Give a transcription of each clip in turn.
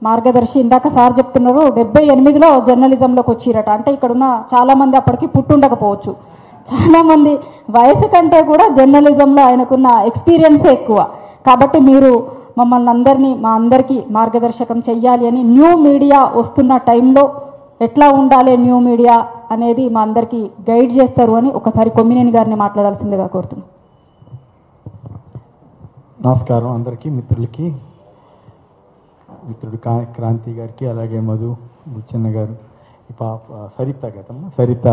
మార్గదర్శి ఇందాక సార్ చెప్తున్నారు 78లో జర్నలిజంలోకి వచ్చిరట. అంటే ఇక్కడున్న చాలామంది అప్పటికి పుట్టుండకపోవచ్చు. చాలామంది వయసు కంటే కూడా జర్నలిజంలో ఆయనకున్న ఎక్స్పీరియన్సే ఎక్కువ. కాబట్టి మీరు మమ్మల్ని అందరినీ మా అందరికీ మార్గదర్శకం చెయ్యాలి అని, న్యూ మీడియా వస్తున్న టైంలో ఎట్లా ఉండాలి న్యూ మీడియా అనేది మా అందరికీ గైడ్ చేస్తారు అని ఒకసారి కొమ్మినేని గారిని మాట్లాడాల్సిందిగా కోరుతున్నాను. నమస్కారం అందరికీ, మిత్రులకి, మిత్రుడు క్రాంతి గారికి, అలాగే మధు బుచ్చన్న గారు, ఈ పాప సరిత గతమ్మ సరిత,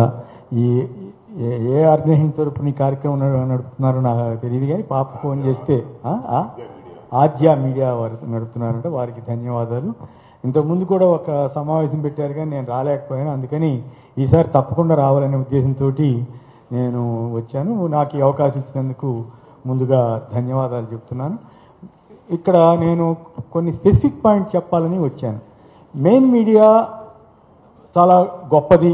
ఏ ఆర్గనైజేషన్ తరపున ఈ కార్యక్రమం నడుపుతున్నారో నాకు తెలియదు, కానీ పాప ఫోన్ చేస్తే ఆద్య మీడియా వారు నడుపుతున్నారంటే వారికి ధన్యవాదాలు. ఇంతకుముందు కూడా ఒక సమావేశం పెట్టారు కానీ నేను రాలేకపోయాను, అందుకని ఈసారి తప్పకుండా రావాలనే ఉద్దేశంతో నేను వచ్చాను. నాకు ఈ అవకాశం ఇచ్చినందుకు ముందుగా ధన్యవాదాలు చెప్తున్నాను. ఇక్కడ నేను కొన్ని స్పెసిఫిక్ పాయింట్ చెప్పాలని వచ్చాను. మెయిన్ మీడియా చాలా గొప్పది,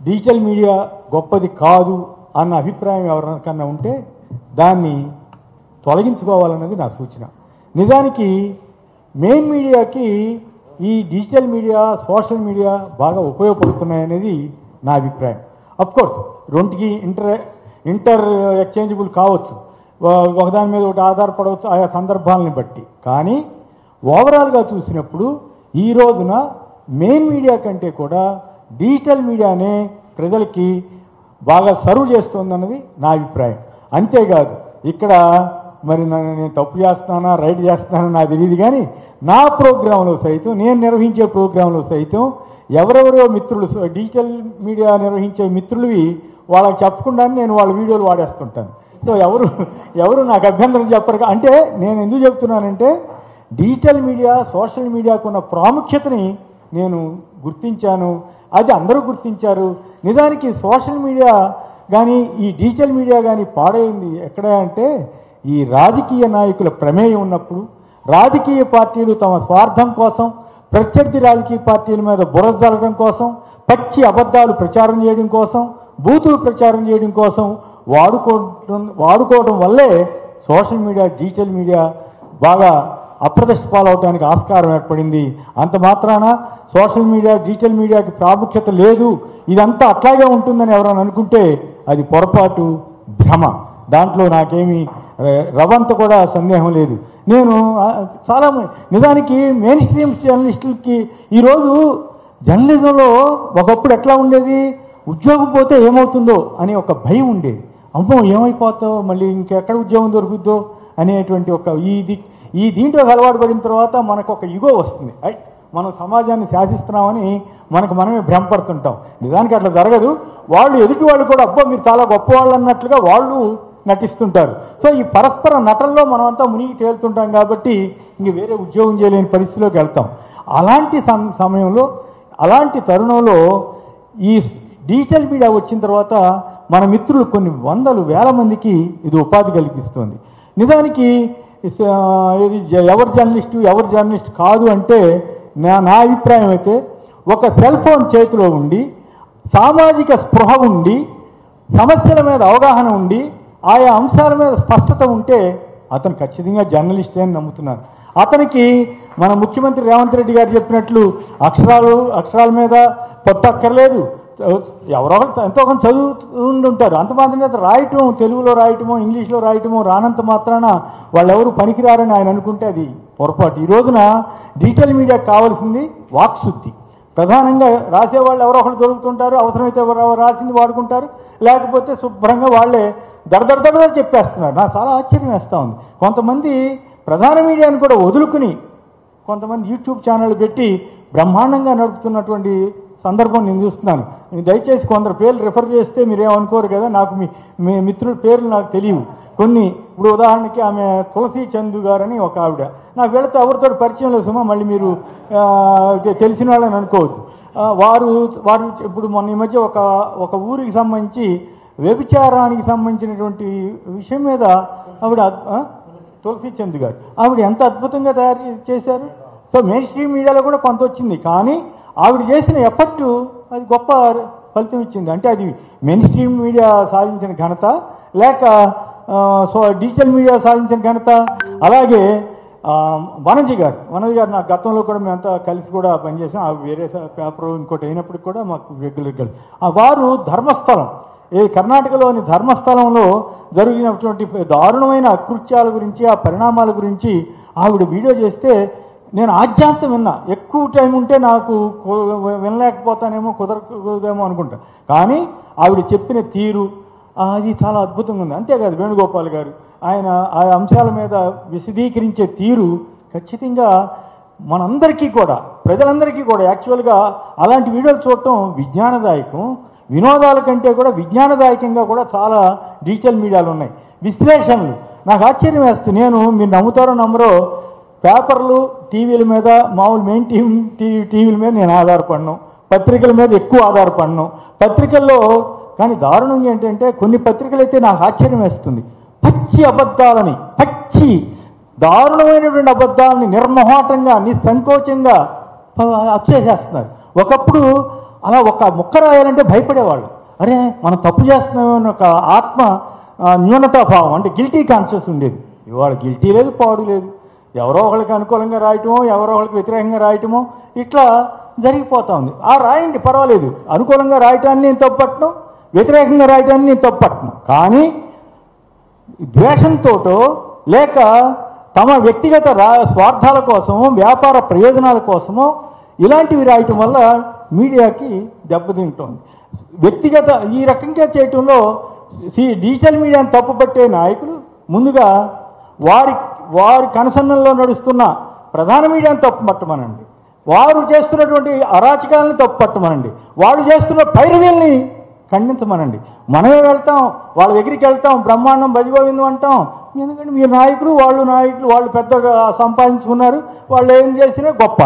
డిజిటల్ మీడియా గొప్పది కాదు అన్న అభిప్రాయం ఎవరికన్నా ఉంటే దాన్ని తొలగించుకోవాలన్నది నా సూచన. నిజానికి మెయిన్ మీడియాకి ఈ డిజిటల్ మీడియా, సోషల్ మీడియా బాగా ఉపయోగపడుతున్నాయనేది నా అభిప్రాయం. అఫ్కోర్స్ రెండుకి ఇంటర్ ఎక్స్చేంజబుల్ కావచ్చు, ఒకదాని మీద ఒకటి ఆధారపడవచ్చు ఆయా సందర్భాలను బట్టి. కానీ ఓవరాల్గా చూసినప్పుడు ఈ రోజున మెయిన్ మీడియా కంటే కూడా డిజిటల్ మీడియానే ప్రజలకి బాగా సర్వ్ చేస్తుందన్నది నా అభిప్రాయం. అంతేకాదు ఇక్కడ మరి నేను తప్పు చేస్తానా రైట్ చేస్తానా నాకు తెలియదు, కానీ నా ప్రోగ్రాంలో సైతం, నేను నిర్వహించే ప్రోగ్రాంలో సైతం ఎవరెవరో మిత్రులు డిజిటల్ మీడియా నిర్వహించే మిత్రులవి వాళ్ళకి చెప్పకుండానే నేను వాళ్ళ వీడియోలు వాడేస్తుంటాను. సో ఎవరు నాకు అభ్యంతరం చెప్పరు. అంటే నేను ఎందుకు చెప్తున్నానంటే డిజిటల్ మీడియా, సోషల్ మీడియాకు ఉన్న ప్రాముఖ్యతని నేను గుర్తించాను, అది అందరూ గుర్తించారు. నిజానికి సోషల్ మీడియా కానీ ఈ డిజిటల్ మీడియా కానీ పాడైంది ఎక్కడ అంటే ఈ రాజకీయ నాయకుల ప్రమేయం ఉన్నప్పుడు, రాజకీయ పార్టీలు తమ స్వార్థం కోసం, ప్రత్యర్థి రాజకీయ పార్టీల మీద బురద జల్లడం కోసం, పచ్చి అబద్ధాలు ప్రచారం చేయడం కోసం, బూతులు ప్రచారం చేయడం కోసం వాడుకోవడం వల్లే సోషల్ మీడియా, డిజిటల్ మీడియా బాగా అప్రతిష్ట పాలవడానికి ఆస్కారం ఏర్పడింది. అంత మాత్రాన సోషల్ మీడియా, డిజిటల్ మీడియాకి ప్రాముఖ్యత లేదు, ఇదంతా అట్లాగే ఉంటుందని ఎవరైనా అనుకుంటే అది పొరపాటు, భ్రమ. దాంట్లో నాకేమీ రవంత కూడా సందేహం లేదు. నేను చాలా నిజానికి మెయిన్ స్ట్రీమ్ జర్నలిస్టులకి ఈరోజు జర్నలిజంలో ఒకప్పుడు ఎట్లా ఉండేది, ఉద్యోగం పోతే ఏమవుతుందో అనే ఒక భయం ఉండేది. అమ్మో ఏమైపోతావు, మళ్ళీ ఇంకెక్కడ ఉద్యోగం దొరుకుద్దో అనేటువంటి ఒక ఈ దీంట్లో అలవాటు పడిన తర్వాత మనకు ఒక ఇగో వస్తుంది. మనం సమాజాన్ని శాసిస్తున్నామని మనకు మనమే భ్రమపడుతుంటాం. నిజానికి అట్లా జరగదు. వాళ్ళు ఎదుటి వాళ్ళు కూడా అబ్బో మీరు చాలా గొప్పవాళ్ళు అన్నట్లుగా వాళ్ళు నటిస్తుంటారు. సో ఈ పరస్పర నటనలో మనమంతా మునిగి తేలుతుంటాం కాబట్టి ఇంక వేరే ఉద్యోగం చేయలేని పరిస్థితిలోకి వెళ్తాం. అలాంటి సమయంలో, అలాంటి తరుణంలో ఈ డిజిటల్ మీడియా వచ్చిన తర్వాత మన మిత్రులు కొన్ని వందలు వేల మందికి ఇది ఉపాధి కల్పిస్తుంది. నిజానికి ఎవరు జర్నలిస్ట్ కాదు అంటే నా అభిప్రాయం అయితే ఒక సెల్ ఫోన్ చేతిలో ఉండి, సామాజిక స్పృహ ఉండి, సమస్యల మీద అవగాహన ఉండి, ఆయా అంశాల మీద స్పష్టత ఉంటే అతను ఖచ్చితంగా జర్నలిస్టే అని నమ్ముతున్నాను. అతనికి మన ముఖ్యమంత్రి రేవంత్ రెడ్డి గారు చెప్పినట్లు అక్షరాల మీద పట్టక్కర్లేదు. ఎవరో ఎంతో కొంత చదువుతుంటారు, అంత మాత్రమే రాయటం, తెలుగులో రాయటమో ఇంగ్లీష్లో రాయటమో రానంత మాత్రాన వాళ్ళెవరు పనికిరారని ఆయన అనుకుంటే అది పొరపాటు. ఈ రోజున డిజిటల్ మీడియాకి కావాల్సింది వాక్శుద్ధి. ప్రధానంగా రాసేవాళ్ళు ఎవరో ఒకరు దొరుకుతుంటారు, అవసరమైతే ఎవరో రాసింది వాడుకుంటారు, లేకపోతే శుభ్రంగా వాళ్ళే దడదడ చెప్పేస్తున్నారు. నాకు చాలా ఆశ్చర్యం వేస్తూ ఉంది. కొంతమంది ప్రధాన మీడియాను కూడా వదులుకుని కొంతమంది యూట్యూబ్ ఛానల్ పెట్టి బ్రహ్మాండంగా నడుపుతున్నటువంటి సందర్భం నేను చూస్తున్నాను. దయచేసి కొందరు పేర్లు రిఫర్ చేస్తే మీరేమనుకోరు కదా, నాకు మీ మిత్రుల పేర్లు నాకు తెలియవు కొన్ని. ఇప్పుడు ఉదాహరణకి ఆమె తులసి చందు గారని ఒక ఆవిడ, నాకు వెళితే ఎవరితో పరిచయం లేదు సుమా, మళ్ళీ మీరు తెలిసిన వాళ్ళని అనుకోవద్దు. వారు ఇప్పుడు మొన్న ఈ మధ్య ఒక ఊరికి సంబంధించి వ్యభిచారానికి సంబంధించినటువంటి విషయం మీద ఆవిడ, తులసి చందు గారు, ఆవిడ ఎంత అద్భుతంగా తయారు చేశారు. సో మెయిన్ స్ట్రీమ్ మీడియాలో కూడా కొంత వచ్చింది, కానీ ఆవిడ చేసిన ఎఫర్ట్ అది గొప్ప ఫలితం ఇచ్చింది. అంటే అది మెయిన్ స్ట్రీమ్ మీడియా సాధించిన ఘనత, లేక డిజిటల్ మీడియా సాధించిన ఘనత, అలాగే వనజి గారు నాకు గతంలో కూడా మేమంతా కలిసి కూడా పనిచేసాం. వేరే పేపర్ ఇంకోటి అయినప్పటికీ కూడా మాకు రెగ్యులర్గా వారు ధర్మస్థలం ఈ కర్ణాటకలోని ధర్మస్థలంలో జరిగినటువంటి దారుణమైన అకృత్యాల గురించి ఆ పరిణామాల గురించి ఆవిడ వీడియో చేస్తే నేను ఆద్యాంతం విన్నా. ఎక్కువ టైం ఉంటే నాకు వినలేకపోతానేమో కుదరదేమో అనుకుంటా. కానీ ఆవిడ చెప్పిన తీరు అది చాలా అద్భుతంగా ఉంది. అంతేకాదు వేణుగోపాల్ గారు ఆయన ఆ అంశాల మీద విశదీకరించే తీరు ఖచ్చితంగా మనందరికీ కూడా ప్రజలందరికీ కూడా యాక్చువల్గా అలాంటి వీడియోలు చూడటం విజ్ఞానదాయకం. వినోదాల కంటే కూడా విజ్ఞానదాయకంగా కూడా చాలా డిజిటల్ మీడియాలు ఉన్నాయి. విశ్లేషణలు నాకు ఆశ్చర్యం వేస్తుంది. మీరు నమ్ముతారో నమ్మరో పేపర్లు టీవీల మీద మామూలు మెయిన్ టీవీల మీద నేను ఆధారపడను, పత్రికల మీద ఎక్కువ ఆధారపడను. పత్రికల్లో కానీ దారుణంగా ఏంటంటే కొన్ని పత్రికలు అయితే నాకు ఆశ్చర్యం వేస్తుంది. పచ్చి అబద్ధాలని దారుణమైనటువంటి అబద్ధాలని నిర్మోహాటంగా నిస్సంకోచంగా అచ్చేసేస్తున్నారు. ఒకప్పుడు అలా ఒక ముక్క రాయాలంటే భయపడేవాళ్ళు. అరే మనం తప్పు చేస్తున్నామని ఒక ఆత్మ న్యూనతాభావం అంటే గిల్టీ కాన్షియస్ ఉండేది. ఇవాళ గిల్టీ లేదు, పాడు లేదు. ఎవరో ఒకరికి అనుకూలంగా రాయటమో ఎవరో ఒకరికి వ్యతిరేకంగా రాయటమో ఇట్లా జరిగిపోతా ఉంది. రాయండి పర్వాలేదు, అనుకూలంగా రాయటాన్ని నేను తప్పట్టను, వ్యతిరేకంగా రాయటాన్ని నేను తప్పట్టను. కానీ ద్వేషంతోటో లేక తమ వ్యక్తిగత స్వార్థాల కోసమో వ్యాపార ప్రయోజనాల కోసమో ఇలాంటివి రాయటం వల్ల మీడియాకి దెబ్బతింటోంది. వ్యక్తిగత ఈ రకంగా చేయటంలో డిజిటల్ మీడియాను తప్పుపట్టే నాయకులు ముందుగా వారి కనసన్నల్లో నడుస్తున్న ప్రధాన మీడియాను తప్పుపట్టమనండి, వారు చేస్తున్నటువంటి అరాచకాలను తప్పుపట్టమనండి, వాళ్ళు చేస్తున్న పైరవీల్ని ఖండించమనండి. మనమే వెళ్తాం, వాళ్ళ దగ్గరికి వెళ్తాం, బ్రహ్మాండం భజగోవిందం అంటాం. ఎందుకంటే మీరు నాయకులు వాళ్ళు పెద్దగా సంపాదించుకున్నారు, వాళ్ళు ఏం చేసినా గొప్ప.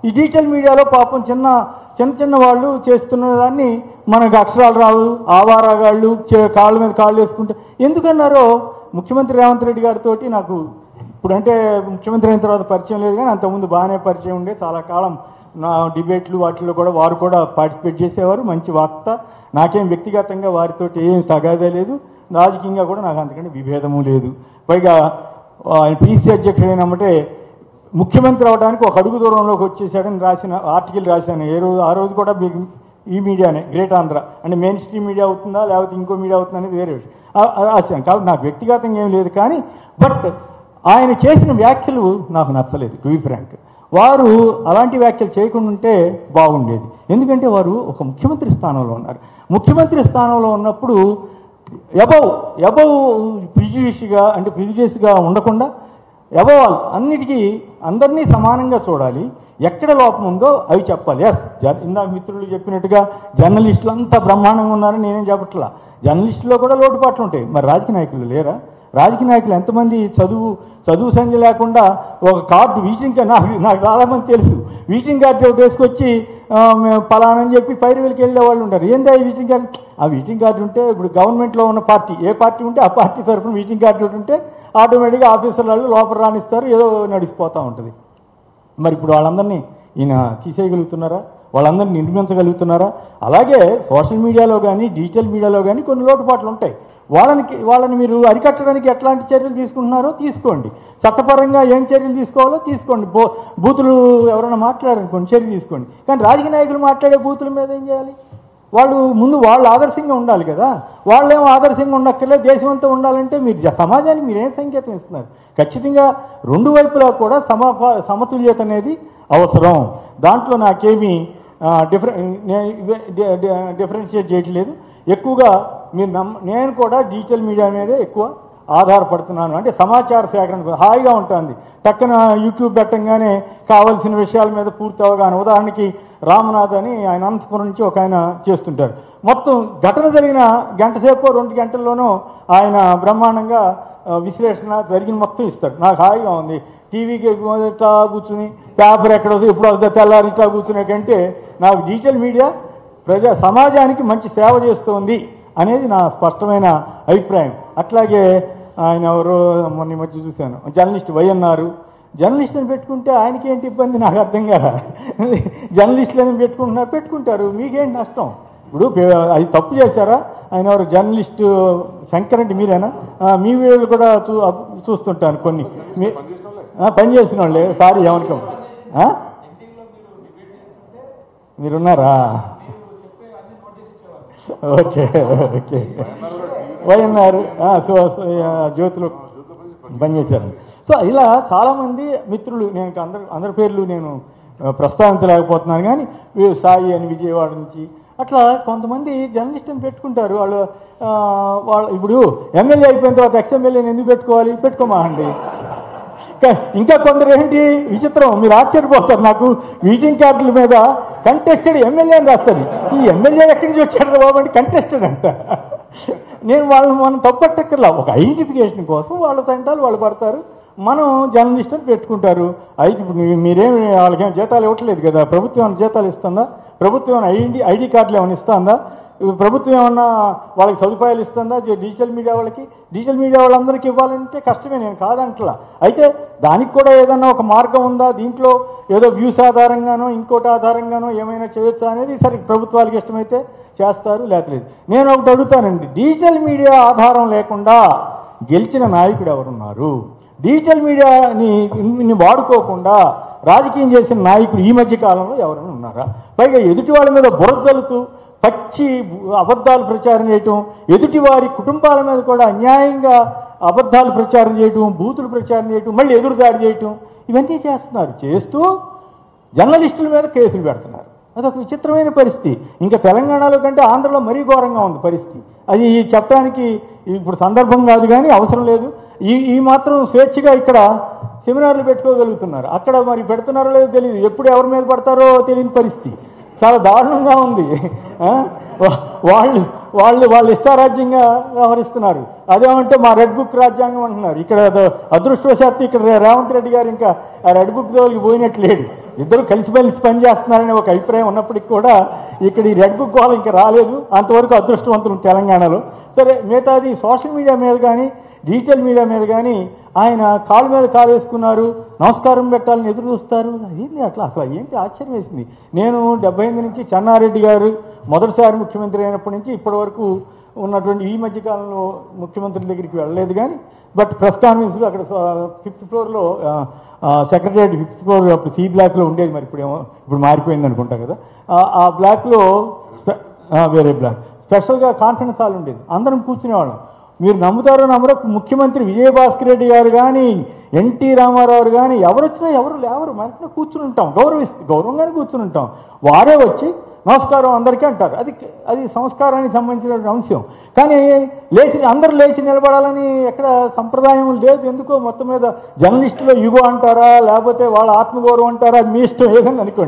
ఈ డిజిటల్ మీడియాలో పాపం చిన్న వాళ్ళు చేస్తున్న దాన్ని మనకు అక్షరాలు రావు, ఆవారాగాళ్ళు కాళ్ళ మీద కాళ్ళు వేసుకుంటే ఎందుకన్నారో ముఖ్యమంత్రి రేవంత్ రెడ్డి గారితో నాకు ఇప్పుడంటే ముఖ్యమంత్రి అయిన తర్వాత పరిచయం లేదు, కానీ అంతకుముందు బాగానే పరిచయం ఉండే. చాలా కాలం నా డిబేట్లు వాటిల్లో కూడా వారు కూడా పార్టిసిపేట్ చేసేవారు. మంచి వక్త. నాకేం వ్యక్తిగతంగా వారితో ఏం తగాదే లేదు, రాజకీయంగా కూడా నాకు అంతకంటే విభేదము లేదు. పైగా పీసీ అధ్యక్షుడైనమంటే ముఖ్యమంత్రి అవడానికి ఒక అడుగు దూరంలోకి వచ్చేసాడని రాసిన ఆర్టికల్ రాశాను. ఆ రోజు కూడా ఈ మీడియానే గ్రేట్ ఆంధ్ర అంటే మెయిన్ స్ట్రీమ్ మీడియా అవుతుందా లేకపోతే ఇంకో మీడియా అవుతుందా అనేది వేరే విషయం రాశాను. కాబట్టి నాకు వ్యక్తిగతంగా ఏం లేదు. కానీ బట్ ఆయన చేసిన వ్యాఖ్యలు నాకు నచ్చలేదు. టు బి ఫ్రాంక్, వారు అలాంటి వ్యాఖ్యలు చేయకుండా ఉంటే బాగుండేది. ఎందుకంటే వారు ఒక ముఖ్యమంత్రి స్థానంలో ఉన్నారు. ముఖ్యమంత్రి స్థానంలో ఉన్నప్పుడు ఎబవ్ ప్రిజుడిస్గా ఉండకుండా ఎబవ్ అందరినీ సమానంగా చూడాలి. ఎక్కడ లోపం ఉందో అవి చెప్పాలి. ఇందాక మిత్రులు చెప్పినట్టుగా జర్నలిస్టులు అంతా బ్రహ్మాండంగా ఉన్నారని నేనేం చెప్పట్లా. జర్నలిస్టులో కూడా లోటుపాట్లు ఉంటాయి. మరి రాజకీయ నాయకులు లేరా? రాజకీయ నాయకులు ఎంతమంది చదువు సంఖ్య లేకుండా ఒక కార్డు విజిటింగ్ కార్డు నాకు చాలామంది తెలుసు. విజిటింగ్ కార్డు ఒకటి వేసుకొచ్చి పలానని చెప్పి పైరువెలికి వెళ్ళే వాళ్ళు ఉంటారు. ఏందా ఈ విజిటింగ్ కార్డు? ఆ విజిటింగ్ కార్డు ఉంటే ఇప్పుడు గవర్నమెంట్లో ఉన్న పార్టీ ఏ పార్టీ ఉంటే ఆ పార్టీ తరఫున విజిటింగ్ కార్డు ఒకటి ఉంటే ఆటోమేటిక్గా ఆఫీసర్లు వాళ్ళు లోపల రాణిస్తారు, ఏదో నడిచిపోతూ ఉంటుంది. మరి ఇప్పుడు వాళ్ళందరినీ ఈయన తీసేయగలుగుతున్నారా? వాళ్ళందరినీ నిర్మించగలుగుతున్నారా? అలాగే సోషల్ మీడియాలో కానీ డిజిటల్ మీడియాలో కానీ కొన్ని లోటుపాట్లు ఉంటాయి. వాళ్ళని మీరు అరికట్టడానికి ఎట్లాంటి చర్యలు తీసుకుంటున్నారో తీసుకోండి. చట్టపరంగా ఏం చర్యలు తీసుకోవాలో తీసుకోండి. బూతులు ఎవరైనా మాట్లాడారనుకోండి చర్య తీసుకోండి. కానీ రాజకీయ నాయకులు మాట్లాడే బూతుల మీద ఏం చేయాలి? వాళ్ళు ఆదర్శంగా ఉండాలి కదా. వాళ్ళేమో ఆదర్శంగా ఉండక్కర్లేదు, దేశం అంతా ఉండాలంటే మీరు సమాజానికి మీరేం సంకేతం ఇస్తున్నారు? ఖచ్చితంగా రెండు వైపులా కూడా సమతుల్యత అనేది అవసరం. దాంట్లో నాకేమీ డిఫరెన్షియేట్ చేయట్లేదు. ఎక్కువగా నేను కూడా డిజిటల్ మీడియా మీదే ఎక్కువ ఆధారపడుతున్నాను. అంటే సమాచార సేకరణ హాయిగా ఉంటుంది. టక్కన యూట్యూబ్ పెట్టంగానే కావాల్సిన విషయాల మీద పూర్తి అవగాహన. ఉదాహరణకి రామనాథ్ అని ఆయన అనంతపురం నుంచి ఒక ఆయన చేస్తుంటారు. మొత్తం ఘటన జరిగిన గంట సేపు 2 గంటల్లోనూ ఆయన బ్రహ్మాండంగా విశ్లేషణ జరిగిన మొత్తం ఇస్తాడు. నాకు హాయిగా ఉంది. టీవీకి ఇట్లా కూర్చుని పేపర్ ఎక్కడ వస్తుంది ఎప్పుడు వద్ద తెల్లారి ఇట్లా కూర్చునే కంటే నాకు డిజిటల్ మీడియా సమాజానికి మంచి సేవ చేస్తోంది అనేది నా స్పష్టమైన అభిప్రాయం. అట్లాగే ఆయన ఎవరో మొన్న మధ్య చూశాను జర్నలిస్ట్ వైఎన్ఆర్. జర్నలిస్టులను పెట్టుకుంటే ఆయనకి ఏంటి ఇబ్బంది నాకు అర్థం కాదా. జర్నలిస్టులను పెట్టుకుంటారు, మీకేంటి నష్టం? ఇప్పుడు అది తప్పు చేశారా? ఆయన ఎవరు జర్నలిస్టు శంకర్ అంటే మీరేనా? మీ వీళ్ళు కూడా చూస్తుంటాను కొన్ని. పనిచేసిన వాళ్ళే, సారీ ఏమనుకో. మీరున్నారా? Okay okay. వైఎన్ఆర్ జ్యోతిలో పనిచేశారు. సో ఇలా చాలామంది మిత్రులు, నేను అందరి పేర్లు నేను ప్రస్తావించలేకపోతున్నాను, కానీ సాయి అని విజయవాడ నుంచి అట్లా కొంతమంది జర్నలిస్ట్ని పెట్టుకుంటారు. వాళ్ళు ఇప్పుడు ఎమ్మెల్యే అయిపోయిన తర్వాత ఎక్స్ఎమ్మెల్యేని ఎందుకు పెట్టుకోవాలి? పెట్టుకోమాండి. ఇంకా కొందరు ఏంటి విచిత్రం, మీరు ఆశ్చర్యపోతారు. నాకు విజిటింగ్ కార్డుల మీద కంటెస్టెడ్ ఎమ్మెల్యే అని రాస్తారు. ఈ ఎమ్మెల్యే ఎక్కడి నుంచి వచ్చాడు బాబు అంటే కంటెస్టెడ్ అంట. నేను మనం తప్పట్టక్కర్లా, ఒక ఐడెంటిఫికేషన్ కోసం వాళ్ళ తంటాలు వాళ్ళు పడతారు. మనం జర్నలిస్టులు పెట్టుకుంటారు. అయితే ఇప్పుడు మీరేమి వాళ్ళకేమో జీతాలు ఇవ్వట్లేదు కదా, ప్రభుత్వం ఏమైనా జీతాలు ఇస్తుందా? ప్రభుత్వం ఏమైనా ఐడి కార్డులు ఏమైనా ఇస్తుందా? ప్రభుత్వం ఏమన్నా వాళ్ళకి సదుపాయాలు ఇస్తుందా? డిజిటల్ మీడియా వాళ్ళకి, డిజిటల్ మీడియా వాళ్ళందరికీ ఇవ్వాలంటే కష్టమే, నేను కాదంటలా. అయితే దానికి కూడా ఏదన్నా ఒక మార్గం ఉందా? దీంట్లో ఏదో వ్యూస్ ఆధారంగానో ఇంకోటి ఆధారంగానో ఏమైనా చేయొచ్చా అనేది సరే ప్రభుత్వాలకు ఇష్టమైతే చేస్తారు, లేకపోలేదు. నేను ఒకటి అడుగుతానండి, డిజిటల్ మీడియా ఆధారం లేకుండా గెలిచిన నాయకుడు ఎవరున్నారు? డిజిటల్ మీడియాని వాడుకోకుండా రాజకీయం చేసిన నాయకుడు ఈ మధ్య కాలంలో ఎవరైనా ఉన్నారా? పైగా ఎదుటి వాళ్ళ మీద బురద జల్లుతూ పచ్చి అబద్ధాలు ప్రచారం చేయటం, ఎదుటి వారి కుటుంబాల మీద కూడా అన్యాయంగా అబద్ధాలు ప్రచారం చేయటం, బూతులు ప్రచారం చేయటం, మళ్ళీ ఎదురుదాడి చేయటం, ఇవన్నీ చేస్తున్నారు. చేస్తూ జర్నలిస్టుల మీద కేసులు పెడుతున్నారు. అదొక విచిత్రమైన పరిస్థితి. ఇంకా తెలంగాణలో కంటే ఆంధ్రలో మరీ ఘోరంగా ఉంది పరిస్థితి. అది చెప్పడానికి ఇప్పుడు సందర్భం కాదు, కానీ అవసరం లేదు. ఈ మాత్రం స్వేచ్ఛగా ఇక్కడ సెమినార్లు పెట్టుకోగలుగుతున్నారు. అక్కడ మరి పెడుతున్నారో లేదో తెలియదు, ఎప్పుడు ఎవరి మీద పడతారో తెలియని పరిస్థితి. చాలా దారుణంగా ఉంది. వాళ్ళు ఇష్టారాజ్యంగా వ్యవహరిస్తున్నారు. అదేమంటే మా రెడ్ బుక్ రాజ్యాంగం అంటున్నారు. ఇక్కడ అదృష్టవశాత్తు ఇక్కడ రేవంత్ రెడ్డి గారు ఇంకా ఆ రెడ్ బుక్ జోలికి పోయినట్లేడు. ఇద్దరు కలిసిమెలిసి పనిచేస్తున్నారనే ఒక అభిప్రాయం ఉన్నప్పటికీ కూడా ఇక్కడ ఈ రెడ్ బుక్ వాళ్ళు ఇంకా రాలేదు. అంతవరకు అదృష్టవంతులు తెలంగాణలో. సరే, మిగతాది సోషల్ మీడియా మీద కానీ డిజిటల్ మీడియా మీద కానీ ఆయన కాళ్ళ మీద కాలు వేసుకున్నారు, నమస్కారం పెట్టాలని ఎదురు చూస్తారు. అదేంటి అసలు ఏంటి ఆశ్చర్యం వేసింది. నేను 78 నుంచి చెన్నారెడ్డి గారు మొదటిసారి ముఖ్యమంత్రి అయినప్పటి నుంచి ఇప్పటి వరకు ఉన్నటువంటి ఈ మధ్యకాలంలో ముఖ్యమంత్రి దగ్గరికి వెళ్ళలేదు, కానీ బట్ ప్రెస్ కాన్ఫరెన్స్లో అక్కడ 5th ఫ్లోర్లో సెక్రటరియట్ 5th ఫ్లోర్ అప్పుడు సి బ్లాక్లో ఉండేది, మరి ఇప్పుడు మారిపోయింది అనుకుంటా కదా. ఆ బ్లాక్లో వేరే బ్లాక్ స్పెషల్గా కాన్ఫరెన్స్ హాల్ ఉండేది, అందరం కూర్చునేవాళ్ళం. మీరు నమ్ముతారో నమ్మరో ముఖ్యమంత్రి విజయభాస్కర్ రెడ్డి గారు కానీ ఎన్టీ రామారావు కానీ ఎవరు వచ్చినా ఎవరు లేవరు, మనకి కూర్చుని ఉంటాం, గౌరవంగానే కూర్చుని ఉంటాం. వారే వచ్చి నమస్కారం అందరికీ అంటారు. అది సంస్కారానికి సంబంధించిన అంశం. కానీ అందరూ లేచి నిలబడాలని ఎక్కడ సంప్రదాయం లేదు. ఎందుకో మొత్తం మీద జర్నలిస్టులో యుగో అంటారా, లేకపోతే వాళ్ళ ఆత్మగౌరవం అంటారా, అది మీ ఇష్టం ఏదని అనుకోండి.